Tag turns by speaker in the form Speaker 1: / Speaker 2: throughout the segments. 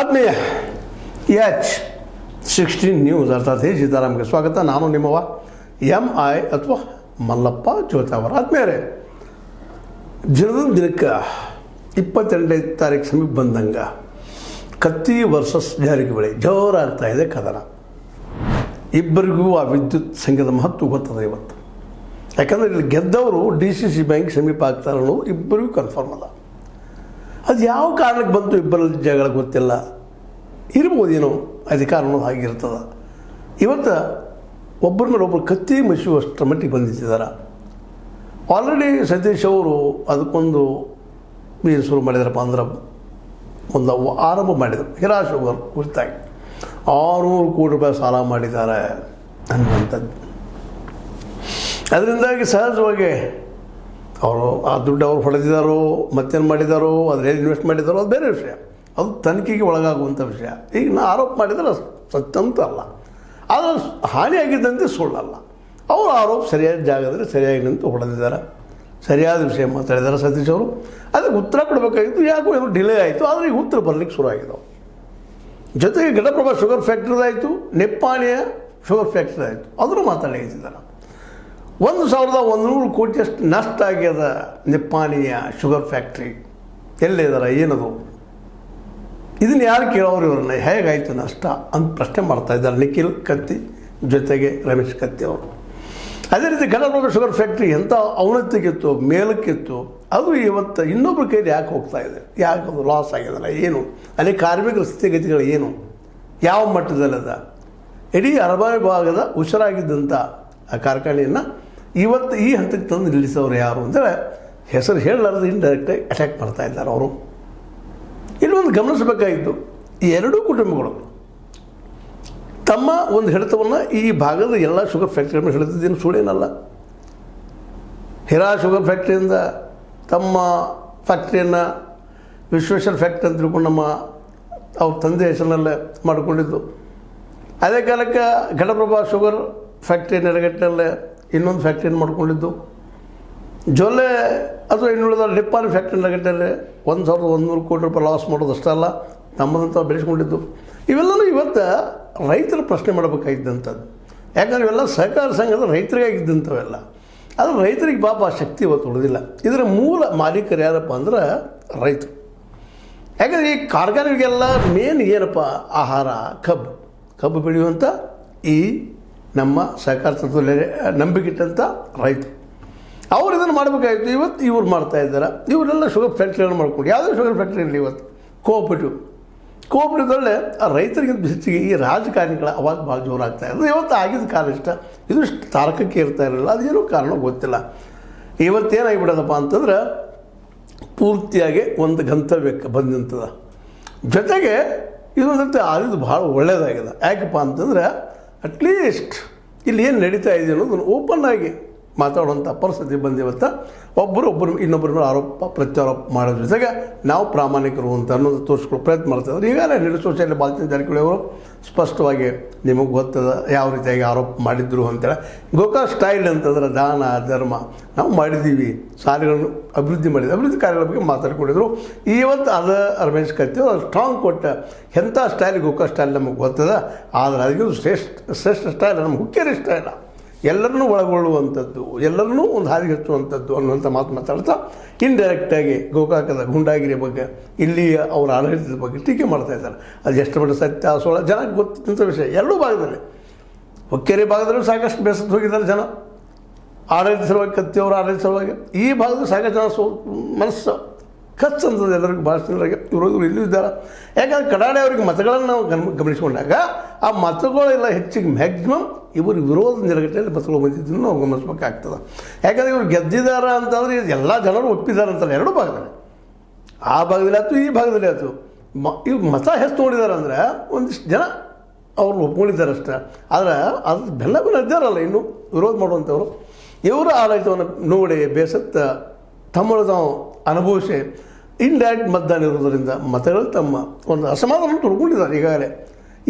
Speaker 1: ಆತ್ಮೀಯ H16 news ಅರ್ಥಾತ್ ಹೇ ಸೀತಾರಾಮ್ಗೆ ಸ್ವಾಗತ. ನಾನು ನಿಮ್ಮವ MI ಅಥವಾ ಮಲ್ಲಪ್ಪ ಜೋತಾವರ. ಆತ್ಮೀಯರೇ, ದಿನಕ್ಕೆ 28ನೇ ತಾರೀಕು ಸಮೀಪ ಬಂದಂಗೆ ಕತ್ತಿ ವರ್ಸಸ್ ಜಾರಕಿಹೊಳಿ ಜೋರಾಗ್ತಾ ಇದೆ ಕದನ. ಇಬ್ಬರಿಗೂ ಆ ವಿದ್ಯುತ್ ಸಂಘದ ಮಹತ್ವ ಗೊತ್ತದೆ ಇವತ್ತು. ಯಾಕಂದರೆ ಇಲ್ಲಿ ಗೆದ್ದವರು DCC ಬ್ಯಾಂಕ್ ಸಮೀಪ ಆಗ್ತಾರೆ ಅನ್ನೋದು ಇಬ್ಬರಿಗೂ ಕನ್ಫರ್ಮ್ ಅದ. ಅದು ಯಾವ ಕಾರಣಕ್ಕೆ ಬಂತು ಇಬ್ಬರಲ್ಲಿ ಜಗಳ ಗೊತ್ತಿಲ್ಲ, ಇರ್ಬೋದೇನೋ ಅಧಿಕಾರ ಅನ್ನೋದು ಹಾಗಿರ್ತದೆ. ಇವತ್ತು ಒಬ್ಬರ ಮೇಲೆ ಒಬ್ಬರು ಕತ್ತಿ ಮಸುವಷ್ಟರ ಮಟ್ಟಿಗೆ ಬಂದಿದ್ದಾರೆ. ಆಲ್ರೆಡಿ ಸತೀಶ್ ಅವರು ಅದಕ್ಕೊಂದು ಏನು ಶುರು ಮಾಡಿದಾರಪ್ಪ ಅಂದ್ರೆ ಒಂದು ಆರಂಭ ಮಾಡಿದರು. ಹಿರಾ ಶುಗರ್ ಕುರಿತಾಗಿ 600 ಕೋಟಿ ರೂಪಾಯಿ ಸಾಲ ಮಾಡಿದ್ದಾರೆ ಅನ್ನುವಂಥದ್ದು. ಅದರಿಂದಾಗಿ ಸಹಜವಾಗಿ ಅವರು ಆ ದುಡ್ಡು ಅವ್ರು ಹೊಡೆದಿದ್ದಾರೋ ಮತ್ತೇನು ಮಾಡಿದಾರೋ ಅದ್ರ ಹೇಳಿ ಇನ್ವೆಸ್ಟ್ ಮಾಡಿದಾರೋ ಅದು ಬೇರೆ ವಿಷಯ, ಅದು ತನಿಖೆಗೆ ಒಳಗಾಗುವಂಥ ವಿಷಯ. ಈಗ ನಾ ಆರೋಪ ಮಾಡಿದರೆ ಸತ್ಯಂತ ಅಲ್ಲ, ಆದರೆ ಹಾನಿಯಾಗಿದ್ದಂತೆ ಸುಳ್ಳಲ್ಲ. ಅವರು ಆರೋಪ ಸರಿಯಾದ ಜಾಗದಲ್ಲಿ ಸರಿಯಾಗಿ ನಿಂತು ಹೊಡೆದಿದ್ದಾರೆ, ಸರಿಯಾದ ವಿಷಯ ಮಾತಾಡಿದ್ದಾರೆ ಸತೀಶ್ ಅವರು. ಅದಕ್ಕೆ ಉತ್ತರ ಕೊಡಬೇಕಾಗಿತ್ತು, ಯಾಕೋ ಏನೋ ಡಿಲೇ ಆಯಿತು, ಆದರೆ ಈಗ ಉತ್ತರ ಬರಲಿಕ್ಕೆ ಶುರು ಆಗಿದ್ದವು. ಜೊತೆಗೆ ಘಟಪ್ರಭಾ ಶುಗರ್ ಫ್ಯಾಕ್ಟ್ರಿದಾಯಿತು, ನೆಪ್ಪಾಣಿಯ ಶುಗರ್ ಫ್ಯಾಕ್ಟ್ರಿ ಆಯಿತು, ಅದನ್ನು ಮಾತಾಡಿದ್ದಾರೆ. 1100 ಕೋಟಿಯಷ್ಟು ನಷ್ಟ ಆಗ್ಯದ ನೆಪ್ಪಾಣಿಯ ಶುಗರ್ ಫ್ಯಾಕ್ಟ್ರಿ. ಎಲ್ಲಿದ್ದಾರೆ, ಏನದು, ಇದನ್ನು ಯಾರು ಕೇಳೋರು, ಇವ್ರನ್ನ ಹೇಗಾಯಿತು ನಷ್ಟ ಅಂತ ಪ್ರಶ್ನೆ ಮಾಡ್ತಾ ಇದ್ದಾರೆ ನಿಖಿಲ್ ಕತ್ತಿ ಜೊತೆಗೆ ರಮೇಶ್ ಕತ್ತಿ ಅವರು. ಅದೇ ರೀತಿ ಘಟಪ್ರಭಾ ಶುಗರ್ ಫ್ಯಾಕ್ಟ್ರಿ ಎಂಥ ಅವನತಿಗಿತ್ತು, ಮೇಲಕ್ಕಿತ್ತು, ಅದು ಇವತ್ತು ಇನ್ನೊಬ್ಬರ ಕೈಲಿ ಯಾಕೆ ಹೋಗ್ತಾ ಇದೆ, ಯಾಕೆ ಅದು ಲಾಸ್ ಆಗ್ಯದಲ್ಲ, ಏನು ಅಲ್ಲಿ ಕಾರ್ಮಿಕರ ಸ್ಥಿತಿಗತಿಗಳು ಏನು, ಯಾವ ಮಟ್ಟದಲ್ಲದ, ಇಡೀ ಅರಬಾವಿ ಭಾಗದ ಹುಷಾರಾಗಿದ್ದಂಥ ಆ ಕಾರ್ಖಾನೆಯನ್ನು ಇವತ್ತು ಈ ಹಂತಕ್ಕೆ ತಂದು ನಿಲ್ಲಿಸೋರು ಯಾರು ಅಂತೇಳಿ ಹೆಸರು ಹೇಳಲಾರ್ದು ಇಂಡೈರೆಕ್ಟಾಗಿ ಅಟ್ಯಾಕ್ ಮಾಡ್ತಾ ಇದ್ದಾರೆ ಅವರು. ಇಲ್ಲೊಂದು ಗಮನಿಸಬೇಕಾಗಿತ್ತು, ಈ ಎರಡೂ ಕುಟುಂಬಗಳು ತಮ್ಮ ಒಂದು ಹಿಡಿತವನ್ನು ಈ ಭಾಗದ ಎಲ್ಲ ಶುಗರ್ ಫ್ಯಾಕ್ಟ್ರಿಗಳನ್ನು ಹಿಡಿದಿದ್ದೇನು ಸುಳ್ಳೇನಲ್ಲ. ಹಿರಾ ಶುಗರ್ ಫ್ಯಾಕ್ಟ್ರಿಯಿಂದ ತಮ್ಮ ಫ್ಯಾಕ್ಟ್ರಿಯನ್ನು ವಿಶ್ವೇಶ್ವರ ಫ್ಯಾಕ್ಟ್ರಿ ಅಂತ ತಿಳ್ಕೊಂಡು ಅವ್ರ ತಂದೆ ಹೆಸರಿನಲ್ಲೇ ಮಾಡಿಕೊಂಡಿದ್ದು. ಅದೇ ಕಾಲಕ್ಕೆ ಘಟಪ್ರಭಾ ಶುಗರ್ ಫ್ಯಾಕ್ಟ್ರಿ ನೆರಗಟ್ಟಿನಲ್ಲೇ ಇನ್ನೊಂದು ಫ್ಯಾಕ್ಟ್ರಿಯನ್ನು ಮಾಡ್ಕೊಂಡಿದ್ದು. ಜೊಲ್ಲೆ ಅಥವಾ ಇನ್ನುಳಿದ ನಿಪ್ಪಾಣಿ ಫ್ಯಾಕ್ಟ್ರಿ ನೆರಗಟ್ಟಲ್ಲಿ 1100 ಕೋಟಿ ರೂಪಾಯಿ ಲಾಸ್ ಮಾಡೋದು ಅಷ್ಟೇ ಅಲ್ಲ, ನಮ್ಮದಂತ ಬೆಳೆಸ್ಕೊಂಡಿದ್ದು. ಇವೆಲ್ಲವೂ ಇವತ್ತು ರೈತರ ಪ್ರಶ್ನೆ ಮಾಡಬೇಕಾಗಿದ್ದಂಥದ್ದು. ಯಾಕಂದರೆ ಇವೆಲ್ಲ ಸಹಕಾರ ಸಂಘದ ರೈತರಿಗಾಗಿದ್ದಂಥವೆಲ್ಲ. ಆದರೆ ರೈತರಿಗೆ ಪಾಪ ಶಕ್ತಿ ಇವತ್ತು ಉಳಿದಿಲ್ಲ. ಇದರ ಮೂಲ ಮಾಲೀಕರು ಯಾರಪ್ಪ ಅಂದ್ರೆ ರೈತರು. ಯಾಕಂದರೆ ಈ ಕಾರ್ಖಾನೆಗಳಿಗೆಲ್ಲ ಮೇನ್ ಏನಪ್ಪ, ಆಹಾರ, ಕಬ್ಬು ಬೆಳೆಯುವಂಥ ಈ ನಮ್ಮ ಸಹಕಾರ ತತ್ವದಲ್ಲಿ ನಂಬಿಕಿಟ್ಟಂಥ ರೈತರು ಅವ್ರು ಇದನ್ನು ಮಾಡಬೇಕಾಗಿತ್ತು. ಇವತ್ತು ಇವ್ರು ಮಾಡ್ತಾಯಿದ್ದಾರೆ. ಇವರೆಲ್ಲ ಶುಗರ್ ಫ್ಯಾಕ್ಟ್ರಿಗಳನ್ನು ಮಾಡ್ಕೊಂಡು, ಯಾವುದೇ ಶುಗರ್ ಫ್ಯಾಕ್ಟ್ರಿ ಇರಲಿ ಇವತ್ತು ಕೋಆಪರೇಟಿವ್ದಲ್ಲೇ ಆ ರೈತರಿಗಿಂತ ಹೆಚ್ಚಿಗೆ ಈ ರಾಜಕಾರಣಿಗಳ ಅವಾಗ ಭಾಳ ಜೋರಾಗ್ತಾ ಇರೋದು. ಇವತ್ತು ಆಗಿದ್ದ ಕಾರಣ ಇಷ್ಟ, ಇದು ತಾರಕಕ್ಕೆ ಇರ್ತಾ ಇರಲಿಲ್ಲ, ಅದೇನೋ ಕಾರಣ ಗೊತ್ತಿಲ್ಲ. ಇವತ್ತೇನಾಗಿಬಿಡೋದಪ್ಪ ಅಂತಂದ್ರೆ ಪೂರ್ತಿಯಾಗಿ ಒಂದು ಗಂತವ್ಯಕ್ಕೆ ಬಂದಂಥದ. ಜೊತೆಗೆ ಇದೊಂದಂತೆ ಆದಿದ್ದು ಭಾಳ ಒಳ್ಳೆಯದಾಗಿದೆ. ಯಾಕಪ್ಪ ಅಂತಂದ್ರೆ ಅಟ್ಲೀಸ್ಟ್ ಇಲ್ಲಿ ಏನು ನಡೀತಾ ಇದೆ ಅನ್ನೋದನ್ನು ಓಪನ್ ಆಗಿ ಮಾತಾಡುವಂಥ ಪರಿಸ್ಥಿತಿ ಬಂದಿವತ್ತ. ಒಬ್ಬರು ಇನ್ನೊಬ್ಬರ ಮೇಲೆ ಆರೋಪ ಪ್ರತ್ಯಾರೋಪ ಮಾಡೋದ್ರ ಜೊತೆಗೆ ನಾವು ಪ್ರಾಮಾಣಿಕರು ಅಂತ ಅನ್ನೋದು ತೋರಿಸ್ಕೊಳ್ಳೋ ಪ್ರಯತ್ನ ಮಾಡ್ತಾಯಿದ್ದಾರೆ. ಈಗಾಗಲೇ ನಿರ್ಸೋಷಿಯಲ್ಲಿ ಬಾಲಚಂದ್ರ ಜಾರಕಿಹೊಳಿ ಅವರು ಸ್ಪಷ್ಟವಾಗಿ ನಿಮಗೆ ಗೊತ್ತದ ಯಾವ ರೀತಿಯಾಗಿ ಆರೋಪ ಮಾಡಿದ್ರು ಅಂತೇಳಿ. ಗೋಕಾ ಸ್ಟೈಲ್ ಅಂತಂದ್ರೆ ದಾನ ಧರ್ಮ ನಾವು ಮಾಡಿದ್ದೀವಿ, ಶಾಲೆಗಳನ್ನು ಅಭಿವೃದ್ಧಿ ಕಾರ್ಯಗಳ ಬಗ್ಗೆ ಮಾತಾಡ್ಕೊಂಡಿದ್ರು. ಇವತ್ತು ಅದು ರಮೇಶ್ ಕತ್ತಿ ಅದು ಸ್ಟ್ರಾಂಗ್ ಕೊಟ್ಟ ಎಂಥ ಸ್ಟೈಲ್ ಗೋಕಾ ಸ್ಟೈಲ್ ನಮಗೆ ಗೊತ್ತದ. ಆದರೆ ಅದಕ್ಕಿಂತ ಶ್ರೇಷ್ಠ ಸ್ಟೈಲ್ ನಮ್ಮ ಹುಕ್ಕೇರಿ ಸ್ಟೈಲ, ಎಲ್ಲರನ್ನೂ ಒಳಗೊಳ್ಳುವಂಥದ್ದು, ಎಲ್ಲರನ್ನೂ ಒಂದು ಹಾದಿಗೆ ಹಚ್ಚುವಂಥದ್ದು ಅನ್ನುವಂಥ ಮಾತು ಮಾತಾಡ್ತಾ ಇಂಡೈರೆಕ್ಟಾಗಿ ಗೋಕಾಕದ ಗುಂಡಾಗಿರಿ ಬಗ್ಗೆ, ಇಲ್ಲಿಯ ಅವರ ಆಡಳಿತದ ಬಗ್ಗೆ ಟೀಕೆ ಮಾಡ್ತಾ ಇದ್ದಾರೆ. ಅದು ಎಷ್ಟು ಮಟ್ಟ ಸತ್ಯ ಸುಳ್ಳ ಜನಕ್ಕೆ ಗೊತ್ತಿದ್ದಂಥ ವಿಷಯ. ಎರಡೂ ಭಾಗದಲ್ಲಿ, ಹುಕ್ಕೇರಿ ಭಾಗದಲ್ಲೂ ಸಾಕಷ್ಟು ಬೇಸತ್ತು ಹೋಗಿದ್ದಾರೆ ಜನ ಆಡಳಿತ ಸಲುವಾಗಿ, ಕತ್ತಿಯವರು ಆಡಳಿತ ಸಲುವಾಗಿ. ಈ ಭಾಗದಲ್ಲಿ ಸಾಕಷ್ಟು ಜನ ಮನಸ್ಸು ಖರ್ಚು ಅಂತದ್ದು ಎಲ್ಲರಿಗೂ ಭಾಳ ಜನರಿಗೆ. ಇವರು ಇಲ್ಲೂ ಇದ್ದಾರೆ. ಯಾಕಂದರೆ ಕಡಾಡೆ ಅವರಿಗೆ ಮತಗಳನ್ನು ನಾವು ಗಮನಿಸಿಕೊಂಡಾಗ ಆ ಮತಗಳೆಲ್ಲ ಹೆಚ್ಚಿಗೆ ಮ್ಯಾಕ್ಸಿಮಮ್ ಇವರು ವಿರೋಧ ನೆರಗಟ್ಟೆಯಲ್ಲಿ ಮತಗಳು ಬಂದಿದ್ದನ್ನು ನಾವು ಗಮನಿಸ್ಬೇಕಾಗ್ತದೆ. ಯಾಕಂದರೆ ಇವರು ಗೆದ್ದಿದ್ದಾರೆ ಅಂತಂದರೆ ಎಲ್ಲ ಜನರು ಒಪ್ಪಿದ್ದಾರೆ ಅಂತಲ್ಲ, ಎರಡೂ ಭಾಗದಲ್ಲಿ, ಆ ಭಾಗದಲ್ಲಿ ಆಯ್ತು ಈ ಭಾಗದಲ್ಲಿ ಆಯಿತು. ಇವ್ರು ಮತ ಹೆಚ್ಚು ನೋಡಿದ್ದಾರೆ ಅಂದರೆ ಒಂದಿಷ್ಟು ಜನ ಅವ್ರು ಒಪ್ಕೊಂಡಿದ್ದಾರೆ ಅಷ್ಟೇ. ಆದರೆ ಅದು ಬೆಲ್ಲ ಇದ್ದಾರಲ್ಲ ಇನ್ನೂ ವಿರೋಧ ಮಾಡುವಂಥವ್ರು, ಇವರ ಆಡಳಿತವನ್ನು ನೋಡಿ ಬೇಸತ್ತ ತಮ್ಮನ್ನು ತಾವು ಅನುಭವಿಸಿ ಇಂಡೈರೆಕ್ಟ್ ಮತದಾನ ಇರೋದರಿಂದ ಮತಗಳು ತಮ್ಮ ಒಂದು ಅಸಮಾಧಾನ ತೊಡ್ಕೊಂಡಿದ್ದಾರೆ ಈಗಾಗಲೇ.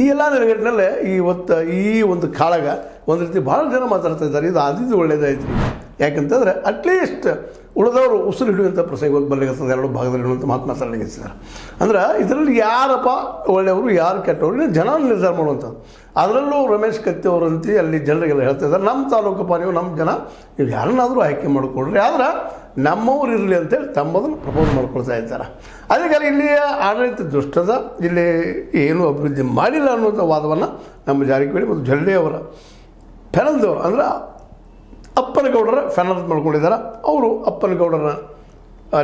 Speaker 1: ಈ ಎಲ್ಲ ನೆರಗಟ್ಟಿನಲ್ಲೇ ಇವತ್ತು ಈ ಒಂದು ಕಾಳಗ ಒಂದು ರೀತಿ ಭಾಳ ಜನ ಮಾತಾಡ್ತಾ ಇದ್ದಾರೆ. ಇದು ಆದಿದ್ದು ಒಳ್ಳೆಯದಾಯ್ತು. ಯಾಕಂತಂದರೆ ಅಟ್ಲೀಸ್ಟ್ ಉಳಿದವರು ಉಸಿರು ಹಿಡಿಯುವಂಥ ಪ್ರಸಂಗ ಬರಲಿಕ್ಕೆ ಎರಡು ಭಾಗದಲ್ಲಿ ಇಡುವಂಥ ಮಾತು ಮಾತಾಡಲಿಕ್ಕಿದ್ದಾರೆ. ಅಂದ್ರೆ ಇದರಲ್ಲಿ ಯಾರಪ್ಪ ಒಳ್ಳೆಯವರು ಯಾರು ಕೆಟ್ಟವರು ಜನ ನಿರ್ಧಾರ ಮಾಡುವಂಥದ್ದು. ಅದರಲ್ಲೂ ರಮೇಶ್ ಕತ್ತಿ ಅವರಂತೆ ಅಲ್ಲಿ ಜನರಿಗೆಲ್ಲ ಹೇಳ್ತಾ ಇದ್ದಾರೆ, ನಮ್ಮ ತಾಲೂಕಪ್ಪ ನೀವು ನಮ್ಮ ಜನ ನೀವು ಯಾರನ್ನಾದರೂ ಆಯ್ಕೆ ಮಾಡಿಕೊಡ್ರಿ, ಆದ್ರೆ ನಮ್ಮವ್ರು ಇರಲಿ ಅಂತೇಳಿ ತಮ್ಮದನ್ನು ಪ್ರಪೋಸ್ ಮಾಡ್ಕೊಳ್ತಾ ಇದ್ದಾರೆ. ಅದಕ್ಕೆ ಇಲ್ಲಿಯ ಆಡಳಿತ ದುಷ್ಟದ, ಇಲ್ಲಿ ಏನೂ ಅಭಿವೃದ್ಧಿ ಮಾಡಿಲ್ಲ ಅನ್ನುವಂಥ ವಾದವನ್ನು ನಮ್ಮ ಜಾರಕಿಹೊಳಿ ಮತ್ತು ಜೊಲ್ಲೆಯವರ ಫೆನಲ್ದವರು ಅಂದ್ರೆ ಅಪ್ಪನಗೌಡರ ಫೆನಲ್ ಮಾಡ್ಕೊಂಡಿದ್ದಾರೆ. ಅವರು ಅಪ್ಪನಗೌಡರ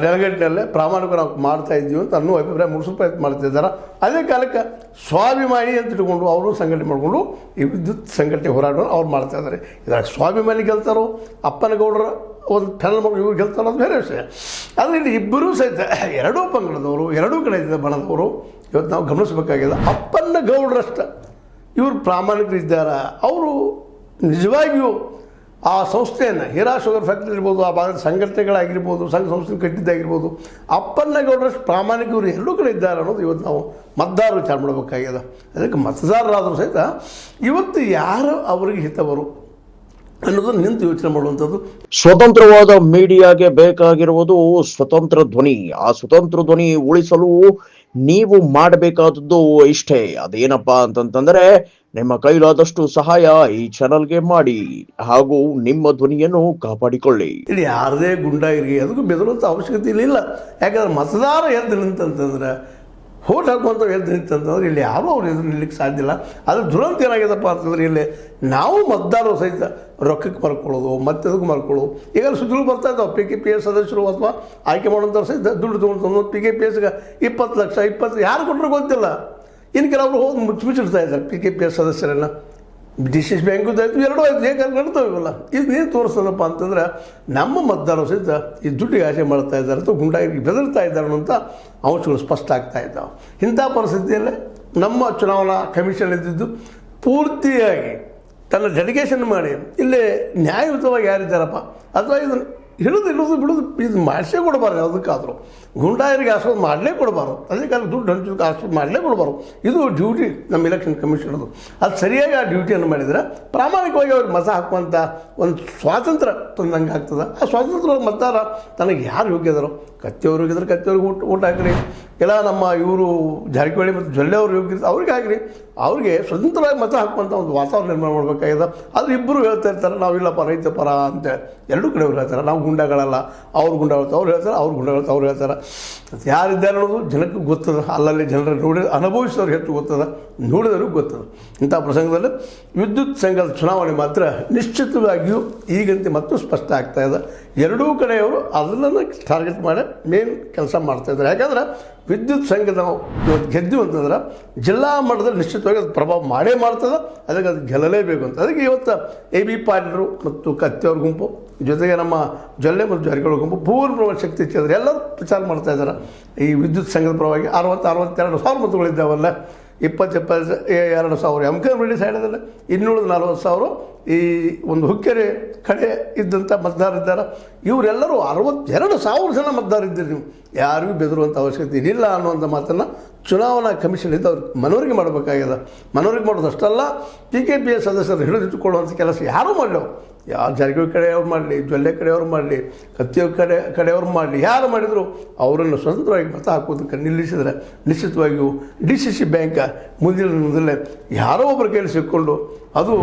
Speaker 1: ಡೆಲಿಗೇಟ್ನಲ್ಲೇ ಪ್ರಾಮಾಣಿಕ ನಾವು ಮಾಡ್ತಾ ಇದ್ದೀವಿ ಅಂತ ಅನ್ನೋ ಅಭಿಪ್ರಾಯ ಮೂಡಿಸೋ ಪ್ರಯತ್ನ ಮಾಡ್ತಿದ್ದಾರೆ. ಅದೇ ಕಾಲಕ್ಕೆ ಸ್ವಾಭಿಮಾನಿ ಅಂತ ಇಟ್ಕೊಂಡು ಅವರು ಸಂಘಟನೆ ಮಾಡಿಕೊಂಡು ಈ ವಿದ್ಯುತ್ ಸಂಘಟನೆ ಹೋರಾಟ ಅವ್ರು ಮಾಡ್ತಾ ಇದ್ದಾರೆ. ಇದ್ರಾಗ ಸ್ವಾಭಿಮಾನಿ ಗೆಲ್ತಾರೋ ಅಪ್ಪನಗೌಡರ ಒಂದು ಫೆನಲ್ ಮಾಡಿ ಇವ್ರು ಗೆಲ್ತಾರೋ ಅದು ಬೇರೆ ವಿಷಯ. ಆದರೆ ಇಲ್ಲಿ ಇಬ್ಬರೂ ಸಹಿತ ಎರಡೂ ಪಂಗಡದವರು, ಎರಡೂ ಕಡೆ ಇದ್ದ ಬಣದವರು ಇವತ್ತು ನಾವು ಗಮನಿಸಬೇಕಾಗಿದೆ. ಅಪ್ಪನಗೌಡರಷ್ಟ ಇವರು ಪ್ರಾಮಾಣಿಕರಿದ್ದಾರೆ. ಅವರು ನಿಜವಾಗಿಯೂ ಆ ಸಂಸ್ಥೆಯನ್ನು ಹೀರಾ ಶುಗರ್ ಫ್ಯಾಕ್ಟ್ರಿ ಇರ್ಬೋದು, ಆ ಭಾಗದ ಸಂಘಟನೆಗಳಾಗಿರ್ಬೋದು, ಸಂಘ ಸಂಸ್ಥೆ ಕಟ್ಟಿದ್ದಾಗಿರ್ಬೋದು, ಅಪ್ಪನಗೌಡರಷ್ಟು ಪ್ರಾಮಾಣಿಕರು ಎರಡೂ ಕಡೆ ಇದ್ದಾರೆ ಅನ್ನೋದು ಇವತ್ತು ನಾವು ಮತದಾರರು ವಿಚಾರ ಮಾಡಬೇಕಾಗಿದೆ. ಅದಕ್ಕೆ ಮತದಾರರಾದರೂ ಸಹಿತ ಇವತ್ತು ಯಾರು ಅವರಿಗೆ ಹಿತವರು ಅನ್ನೋದನ್ನು ನಿಂತು ಯೋಚನೆ ಮಾಡುವಂಥದ್ದು.
Speaker 2: ಸ್ವತಂತ್ರವಾದ ಮೀಡಿಯಾಗೆ ಬೇಕಾಗಿರುವುದು ಸ್ವತಂತ್ರ ಧ್ವನಿ. ಆ ಸ್ವತಂತ್ರ ಧ್ವನಿ ಉಳಿಸಲು ನೀವು ಮಾಡಬೇಕಾದದ್ದು ಇಷ್ಟೇ. ಅದೇನಪ್ಪಾ ಅಂತಂತಂದ್ರೆ ನಿಮ್ಮ ಕೈಲಾದಷ್ಟು ಸಹಾಯ ಈ ಚಾನಲ್ಗೆ ಮಾಡಿ ಹಾಗೂ ನಿಮ್ಮ ಧ್ವನಿಯನ್ನು ಕಾಪಾಡಿಕೊಳ್ಳಿ.
Speaker 1: ಇಲ್ಲಿ ಯಾರದೇ ಗುಂಡಾಗಿರಿ ಅದಕ್ಕೂ ಬೆದರುವಂಥ ಅವಶ್ಯಕತೆ ಇಲ್ಲ. ಯಾಕಂದ್ರೆ ಮತದಾರ ಎದ್ದು ನಿಂತಂತಂದ್ರೆ, ಹೋಟ್ ಹಾಕುವಂಥ ಎದ್ದು ನಿಂತಂತಂದ್ರೆ ಇಲ್ಲಿ ಯಾರೂ ಅವ್ರು ಎದುರು ನಿಲ್ಲಕ್ಕೆ ಸಾಧ್ಯ ಇಲ್ಲ. ಅದು ದುರಂತ ಏನಾಗ್ಯದಪ್ಪ ಅಂತಂದ್ರೆ ಇಲ್ಲಿ ನಾವು ಮತದಾರರು ಸಹಿತ ರೊಕ್ಕಕ್ಕೆ ಮರ್ಕೊಳ್ಳೋದು, ಮತ್ತೆ ಅದಕ್ಕೆ ಮರ್ಕೊಳ್ಳೋದು. ಈಗ ಸುದ್ದಿಗಳು ಬರ್ತಾ ಇದ್ದಾವೆ, PKPS ಸದಸ್ಯರು ಅಥವಾ ಆಯ್ಕೆ ಮಾಡೋಂಥವ್ರು ಸಹಿತ ದುಡ್ಡು ತೊಗೊಂಡು PKPSಗೆ 20 ಲಕ್ಷ 20 ಯಾರು ಕೊಟ್ಟರು ಗೊತ್ತಿಲ್ಲ. ಇನ್ನು ಕೆಲವರು ಹೋಗಿ ಮುಚ್ಚಿಡ್ತಾ ಇದ್ದಾರೆ PKPS ಸದಸ್ಯರೆಲ್ಲ. DCC ಬ್ಯಾಂಕುದು ಆಯಿತು, ಎರಡೂ ಆಯಿತು, ಹೇಗೆ ನಡ್ತಾವಿಲ್ಲ. ಇದು ನೀನು ತೋರಿಸ್ತದಪ್ಪ ಅಂತಂದ್ರೆ ನಮ್ಮ ಮತದಾರರು ಸಹಿತ ಈ ದುಡ್ಡಿಗೆ ಆಸೆ ಮಾಡ್ತಾ ಇದ್ದಾರೆ ಅಥವಾ ಗುಂಡಾಗಿ ಬೆದರ್ತಾ ಇದ್ದಾರೆ ಅನ್ನೋಂಥ ಅಂಶಗಳು ಸ್ಪಷ್ಟ ಆಗ್ತಾ ಇದ್ದಾವೆ. ಇಂಥ ಪರಿಸ್ಥಿತಿಯಲ್ಲೇ ನಮ್ಮ ಚುನಾವಣಾ ಕಮಿಷನ್ ಇದ್ದಿದ್ದು ಪೂರ್ತಿಯಾಗಿ ತನ್ನ ಡೆಲಿಗೇಷನ್ ಮಾಡಿ ಇಲ್ಲಿ ನ್ಯಾಯಯುತವಾಗಿ ಯಾರಿದ್ದಾರಪ್ಪ ಅಥವಾ ಇದನ್ನು ಹಿಡಿದು ಬಿಡೋದು ಇದು ಮಾಡಿಸೇ ಕೊಡಬಾರ್ದು. ಯಾವುದಕ್ಕಾದರೂ ಗುಂಡಾಯರಿಗೆ ಆಸ್ಪದ ಮಾಡಲೇ ಕೊಡಬಾರ್ದು. ಅದಕ್ಕೆ ಅಲ್ಲಿ ದುಡ್ಡು ಹಂಚೋದಕ್ಕೆ ಆಸ್ಪದ ಮಾಡಲೇ ಕೊಡಬಾರ್ದು. ಇದು ಡ್ಯೂಟಿ ನಮ್ಮ ಎಲೆಕ್ಷನ್ ಕಮಿಷನದು. ಅದು ಸರಿಯಾಗಿ ಆ ಡ್ಯೂಟಿಯನ್ನು ಮಾಡಿದರೆ ಪ್ರಾಮಾಣಿಕವಾಗಿ ಅವ್ರಿಗೆ ಮತ ಹಾಕುವಂಥ ಒಂದು ಸ್ವಾತಂತ್ರ್ಯ ತಂದಂಗೆ ಆಗ್ತದೆ. ಆ ಸ್ವಾತಂತ್ರ್ಯ ಮತದಾರ ತನಗೆ ಯಾರು ಯೋಗ್ಯದಾರೋ, ಕತ್ತಿಯವ್ರು ಹೋಗಿದ್ರೆ ಕತ್ತಿಯವ್ರಿಗೆ ಊಟ ಹಾಕಿರಿ, ಇಲ್ಲ ನಮ್ಮ ಇವರು ಜಾರಕಿಹೊಳಿ ಮತ್ತು ಜೊಲ್ಲೆಯವರು ಯೋಗ್ಯ ಅವ್ರಿಗೆ ಹಾಕಿರಿ. ಅವ್ರಿಗೆ ಸ್ವತಂತ್ರವಾಗಿ ಮತ ಹಾಕುವಂಥ ಒಂದು ವಾತಾವರಣ ನಿರ್ಮಾಣ ಮಾಡಬೇಕಾಗಿದೆ. ಆದರೆ ಇಬ್ಬರು ಹೇಳ್ತಾ ಇರ್ತಾರೆ, ನಾವಿಲ್ಲಪ್ಪ ರೈತ ಪರ ಅಂತೇಳಿ. ಎರಡೂ ಕಡೆಯವ್ರು ಹೇಳ್ತಾರೆ, ನಾವು ಗುಂಡಾಗಳಲ್ಲ, ಅವ್ರು ಗುಂಡಾಗಳತ್ತ ಅವ್ರು ಹೇಳ್ತಾರೆ, ಅವ್ರು ಗುಂಡಾಗಳತ್ತ ಅವ್ರು ಹೇಳ್ತಾರೆ. ಯಾರಿದ್ದಾರೆ ಅನ್ನೋದು ಜನಕ್ಕೆ ಗೊತ್ತದ. ಅಲ್ಲಲ್ಲಿ ಜನರ ನೋಡಿ ಅನುಭವಿಸಿದವ್ರು ಹೆಚ್ಚು ಗೊತ್ತದ, ನೋಡಿದವ್ರಿಗೆ ಗೊತ್ತದ. ಇಂಥ ಪ್ರಸಂಗದಲ್ಲಿ ವಿದ್ಯುತ್ ಸಂಘದ ಚುನಾವಣೆ ಮಾತ್ರ ನಿಶ್ಚಿತವಾಗಿಯೂ ಈಗಂತೆ ಮತ್ತು ಸ್ಪಷ್ಟ ಆಗ್ತಾ ಇದೆ. ಎರಡೂ ಕಡೆಯವರು ಅದನ್ನು ಟಾರ್ಗೆಟ್ ಮಾಡಿ ಮೇನ್ ಕೆಲಸ ಮಾಡ್ತಾಯಿದ್ದಾರೆ. ಯಾಕಂದ್ರೆ ವಿದ್ಯುತ್ ಸಂಘ ನಾವು ಇವತ್ತು ಗೆದ್ದು ಅಂತಂದ್ರೆ ಜಿಲ್ಲಾ ಮಟ್ಟದಲ್ಲಿ ನಿಶ್ಚಿತವಾಗಿ ಅದು ಪ್ರಭಾವ ಮಾಡೇ ಮಾಡ್ತದೆ. ಅದಕ್ಕೆ ಅದು ಗೆಲ್ಲಲೇಬೇಕು ಅಂತ. ಅದಕ್ಕೆ ಇವತ್ತು AB ಪಾಟೀಲರು ಮತ್ತು ಕತ್ತಿಯವ್ರ ಗುಂಪು ಜೊತೆಗೆ ನಮ್ಮ ಜೊಲ್ಲೆ ಮತ್ತು ಜಾರಕಿಹೊಳಿ ಗುಂಪು ಪೂರ್ಣ ಶಕ್ತಿ ಹೆಚ್ಚಿದ್ರೆ ಎಲ್ಲರೂ ಪ್ರಚಾರ ಮಾಡ್ತಾ ಇದ್ದಾರೆ. ಈ ವಿದ್ಯುತ್ ಸಂಘದ ಪರವಾಗಿ 62 ಸಾವಿರ ಮತಗಳಿದ್ದಾವಲ್ಲ, 22,000 MKMD ಸೈಡದಲ್ಲಿ, 240,000 ಈ ಒಂದು ಹುಕ್ಕೇರಿ ಕಡೆ ಇದ್ದಂಥ ಮತದಾರರಿದ್ದಾರೆ. ಇವರೆಲ್ಲರೂ 62,000 ಜನ ಮತದಾರರಿದ್ದೀರಿ. ನೀವು ಯಾರಿಗೂ ಬೆದರುವಂಥ ಅವಶ್ಯಕತೆ ಇಲ್ಲ ಅನ್ನುವಂಥ ಮಾತನ್ನು ಚುನಾವಣಾ ಕಮಿಷನ್ ಇದ್ದು ಅವ್ರಿಗೆ ಮನವರಿಕೆ ಮಾಡಬೇಕಾಗಿದೆ. ಮನವರಿಕೆ ಮಾಡೋದಷ್ಟಲ್ಲ, PKPS ಸದಸ್ಯರು ಹಿಡಿದಿಟ್ಟುಕೊಳ್ಳುವಂಥ ಕೆಲಸ ಯಾರೂ ಮಾಡಲಿ. ಯಾರು ಜಾರಕಿಹೊಳಿ ಕಡೆಯವ್ರು ಮಾಡಲಿ, ಜೊಲ್ಲೆ ಕಡೆಯವ್ರು ಮಾಡಲಿ, ಕತ್ತಿಯವ್ರ ಕಡೆಯವ್ರು ಮಾಡಲಿ, ಯಾರು ಮಾಡಿದರೂ ಅವರನ್ನು ಸ್ವತಂತ್ರವಾಗಿ ಮತ ಹಾಕೋದಕ್ಕೆ ನಿಲ್ಲಿಸಿದರೆ ನಿಶ್ಚಿತವಾಗಿಯೂ DCC ಬ್ಯಾಂಕ್ ಮುಂದಿನ ದಿನದಲ್ಲೇ ಯಾರೋ ಒಬ್ಬರ ಕೈಯಲ್ಲಿ ಸಿಕ್ಕೊಂಡು ಅದು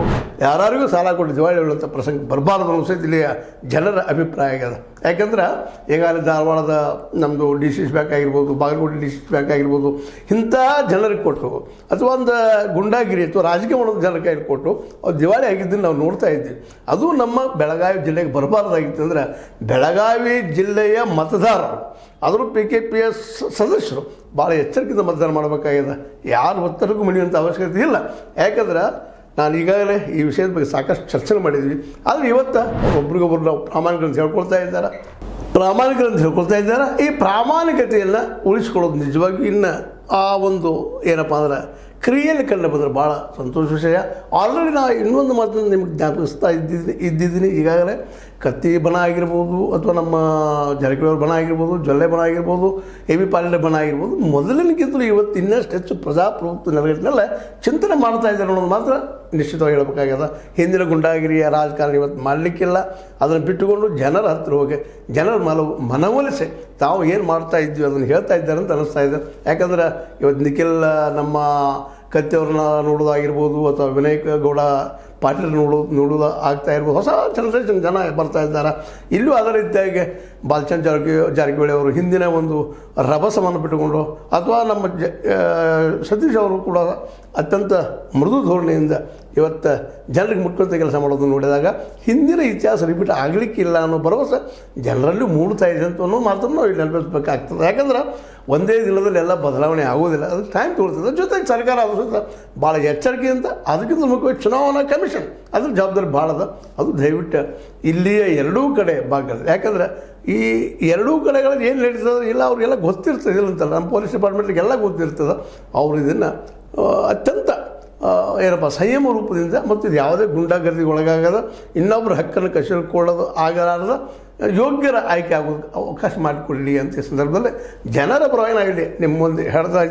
Speaker 1: ಯಾರಿಗೂ ಸಾಲ ಕೊಟ್ಟು ದಿವಾಳಿ ಹೇಳುವಂಥ ಪ್ರಸಂಗ ಬರಬಾರ್ದು ಅನ್ನೋ ಸಹಿತ ಇಲ್ಲಿಯ ಜನರ ಅಭಿಪ್ರಾಯ ಆಗ್ಯದ. ಯಾಕಂದ್ರೆ ಈಗಾಗಲೇ ಧಾರವಾಡದ ನಮ್ಮದು DCC ಬ್ಯಾಂಕ್ ಆಗಿರ್ಬೋದು, ಬಾಗಲಕೋಟೆ DCC ಬ್ಯಾಂಕ್ ಆಗಿರ್ಬೋದು, ಇಂಥ ಜನರಿಗೆ ಕೊಟ್ಟು ಅಥವಾ ಒಂದು ಗುಂಡಾಗಿರಿ ಅಥವಾ ರಾಜಕೀಯ ಮಾಡೋದು ಜನರ ಕೈಯಲ್ಲಿ ಕೊಟ್ಟು ಅವ್ರು ದಿವಾಳಿ ಆಗಿದ್ದನ್ನು ನಾವು ನೋಡ್ತಾ ಇದ್ದೀವಿ. ಅದು ನಮ್ಮ ಬೆಳಗಾವಿ ಜಿಲ್ಲೆಗೆ ಬರಬಾರ್ದಾಗಿತ್ತು. ಅಂದರೆ ಬೆಳಗಾವಿ ಜಿಲ್ಲೆಯ ಮತದಾರರು ಆದರೂ PKPS ಸದಸ್ಯರು ಭಾಳ ಎಚ್ಚರಿಕೆಯಿಂದ ಮತದಾನ ಮಾಡಬೇಕಾಗಿದೆ. ಯಾರು ಒತ್ತಡಕ್ಕೂ ಮಣಿಯುವಂಥ ಅವಶ್ಯಕತೆ ಇಲ್ಲ. ಯಾಕಂದ್ರೆ ನಾನು ಈಗಾಗಲೇ ಈ ವಿಷಯದ ಬಗ್ಗೆ ಸಾಕಷ್ಟು ಚರ್ಚೆ ಮಾಡಿದ್ವಿ. ಆದರೆ ಇವತ್ತು ಒಬ್ರಿಗೊಬ್ರು ನಾವು ಪ್ರಾಮಾಣಿಕರಂತ ಹೇಳ್ಕೊಳ್ತಾ ಇದ್ದಾರೆ. ಈ ಪ್ರಾಮಾಣಿಕತೆಯನ್ನು ಉಳಿಸ್ಕೊಳ್ಳೋದು ನಿಜವಾಗಿಯೂ ಇನ್ನು ಆ ಒಂದು ಏನಪ್ಪ ಅಂದ್ರೆ ಕ್ರಿಯೆಯಲ್ಲಿ ಕಂಡು ಬಂದರೆ ಭಾಳ ಸಂತೋಷ ವಿಷಯ. ಆಲ್ರೆಡಿ ನಾನು ಇನ್ನೊಂದು ಮಾತನ್ನು ನಿಮಗೆ ಜ್ಞಾಪಿಸ್ತಾ ಇದ್ದಿದ್ದೀನಿ ಈಗಾಗಲೇ ಕತ್ತಿ ಬಣ ಆಗಿರ್ಬೋದು ಅಥವಾ ನಮ್ಮ ಜಾರಕಿಹೊಳಿ ಬಣ ಆಗಿರ್ಬೋದು, ಜೊಲ್ಲೆ ಬಣ ಆಗಿರ್ಬೋದು, ಎ ಬಿ ಪಾಟೀಲ್ ಬಣ ಆಗಿರ್ಬೋದು, ಮೊದಲಿನಕ್ಕಿಂತಲೂ ಇವತ್ತು ಇನ್ನಷ್ಟು ಹೆಚ್ಚು ಪ್ರಜಾಪ್ರಭುತ್ವ ನೆಲೆಗಟ್ಟಿನಲ್ಲೇ ಚಿಂತನೆ ಮಾಡ್ತಾ ಇದ್ದಾರೆ ಅನ್ನೋದು ಮಾತ್ರ ನಿಶ್ಚಿತವಾಗಿ ಹೇಳಬೇಕಾಗ್ಯದ. ಹಿಂದಿನ ಗುಂಡಾಗಿರಿಯ ರಾಜಕಾರಣ ಇವತ್ತು ಮಾಡಲಿಕ್ಕಿಲ್ಲ. ಅದನ್ನು ಬಿಟ್ಟುಕೊಂಡು ಜನರ ಹತ್ರ ಹೋಗಿ ಜನರ ಮನವೊಲಿಸಿ ತಾವು ಏನು ಮಾಡ್ತಾ ಇದ್ವಿ ಅದನ್ನು ಹೇಳ್ತಾ ಇದ್ದಾರೆ ಅಂತ ಅನ್ನಿಸ್ತಾ ಇದೆ. ಯಾಕಂದ್ರೆ ಇವತ್ತು ನಿಖಿಲ್ ನಮ್ಮ ಕತ್ತಿಯವ್ರನ್ನ ನೋಡೋದಾಗಿರ್ಬೋದು ಅಥವಾ ವಿನಾಯಕ ಗೌಡ ಪಾಟೀಲ್ ನೋಡೋದು ಆಗ್ತಾ ಇರ್ಬೋದು. ಹೊಸ ಜನರೇಷನ್ ಜನ ಬರ್ತಾ ಇದ್ದಾರೆ. ಇಲ್ಲೂ ಅದೇ ರೀತಿಯಾಗಿ ಬಾಲಚಂದ್ರ ಜಾರಕಿಹೊಳಿ ಅವರು ಹಿಂದಿನ ಒಂದು ರಭಸವನ್ನು ಬಿಟ್ಟುಕೊಂಡು ಅಥವಾ ನಮ್ಮ ಸತೀಶ್ ಅವರು ಕೂಡ ಅತ್ಯಂತ ಮೃದು ಧೋರಣೆಯಿಂದ ಇವತ್ತು ಜನರಿಗೆ ಮುಟ್ಕೊಂತ ಕೆಲಸ ಮಾಡೋದನ್ನು ನೋಡಿದಾಗ ಹಿಂದಿನ ಇತಿಹಾಸ ರಿಪೀಟ್ ಆಗಲಿಕ್ಕಿಲ್ಲ ಅನ್ನೋ ಭರವಸೆ ಜನರಲ್ಲೂ ಮೂಡ್ತಾ ಇದೆ ಅಂತ ಅನ್ನೋ ಮಾತನ್ನು ನಾವು ಇಲ್ಲಿ ನೆನಪಿಸಬೇಕಾಗ್ತದೆ. ಯಾಕಂದ್ರೆ ಒಂದೇ ದಿನದಲ್ಲಿ ಎಲ್ಲ ಬದಲಾವಣೆ ಆಗೋದಿಲ್ಲ, ಅದಕ್ಕೆ ಟೈಮ್ ತೊಗೊಳ್ತದೆ. ಜೊತೆಗೆ ಸರ್ಕಾರ ಅದ್ರ ಭಾಳ ಎಚ್ಚರಿಕೆಯಿಂದ ಅದಕ್ಕಿಂತ ಮುಖ್ಯವಾಗಿ ಚುನಾವಣಾ ಕಮಿಷನ್ ಅದ್ರ ಜವಾಬ್ದಾರಿ ಭಾಳ ಅದ. ಅದು ದಯವಿಟ್ಟು ಇಲ್ಲಿಯ ಎರಡೂ ಕಡೆ ಭಾಗ. ಯಾಕಂದ್ರೆ ಈ ಎರಡೂ ಕಡೆಗಳಲ್ಲಿ ಏನು ನಡೀತದೆ ಇಲ್ಲ ಅವ್ರಿಗೆಲ್ಲ ಗೊತ್ತಿರ್ತದೆ, ಇಲ್ಲ ಅಂತಲ್ಲ, ನಮ್ಮ ಪೊಲೀಸ್ ಡಿಪಾರ್ಟ್ಮೆಂಟ್ಗೆಲ್ಲ ಗೊತ್ತಿರ್ತದೆ. ಅವರು ಇದನ್ನು ಅತ್ಯಂತ ಏನಪ್ಪ ಸಂಯಮ ರೂಪದಿಂದ ಮತ್ತು ಇದು ಯಾವುದೇ ಗುಂಡಾಗರ್ದಿಗೆ ಒಳಗಾಗದ, ಇನ್ನೊಬ್ಬರ ಹಕ್ಕನ್ನು ಕಸಿದುಕೊಳ್ಳೋದು ಆಗಲಾರದ ಯೋಗ್ಯರ ಆಯ್ಕೆ ಆಗೋದಕ್ಕೆ ಅವಕಾಶ ಮಾಡಿಕೊಳ್ಳಿ ಅಂತ ಈ ಸಂದರ್ಭದಲ್ಲಿ ಜನರ ಪರವಾಗಿ ನಾವು ಇಲ್ಲಿ ನಿಮ್ಮ ಮುಂದೆ ಇಡ್ತಾ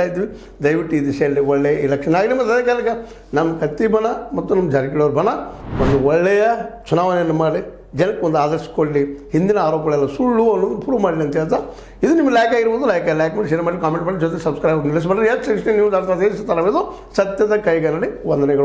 Speaker 1: ಇದ್ವಿ. ದಯವಿಟ್ಟು ಈ ದಿಶೆಯಲ್ಲಿ ಒಳ್ಳೆಯ ಎಲೆಕ್ಷನ್ ಆಗಲಿ. ಮತ್ತು ಅದೇ ಕಾಲಕ್ಕೆ ನಮ್ಮ ಕತ್ತಿ ಬಣ ಮತ್ತು ನಮ್ಮ ಜಾರಕಿಹೊಳಿ ಬಣ ಒಂದು ಒಳ್ಳೆಯ ಚುನಾವಣೆಯನ್ನು ಮಾಡಿ ಜನಕ್ಕೆ ಒಂದು ಆದರ್ಶ ಕೊಡಲಿ, ಹಿಂದಿನ ಆರೋಪಗಳೆಲ್ಲ ಸುಳ್ಳು ಅನ್ನೋದು ಪ್ರೂವ್ ಮಾಡಲಿ ಅಂತ ಹೇಳ್ತಾ, ಇದು ನಿಮ್ಗೆ ಲೈಕ್ ಆಗಿರ್ಬೋದು, ಲೈಕ್ ಮಾಡಿ, ಶೇರ್ ಮಾಡಿ, ಕಾಮೆಂಟ್ ಮಾಡಿ, ಜೊತೆ ಸಬ್ಸ್ಕ್ರೈಬ್ ನಿಲ್ಲಿಸಬೇಡ್ರಿ. H16 ನ್ಯೂಸ್ ಅರ್ಥ ಸತ್ಯದ ಕೈಗನ್ನಡಿ. ವಂದನೆಗಳು.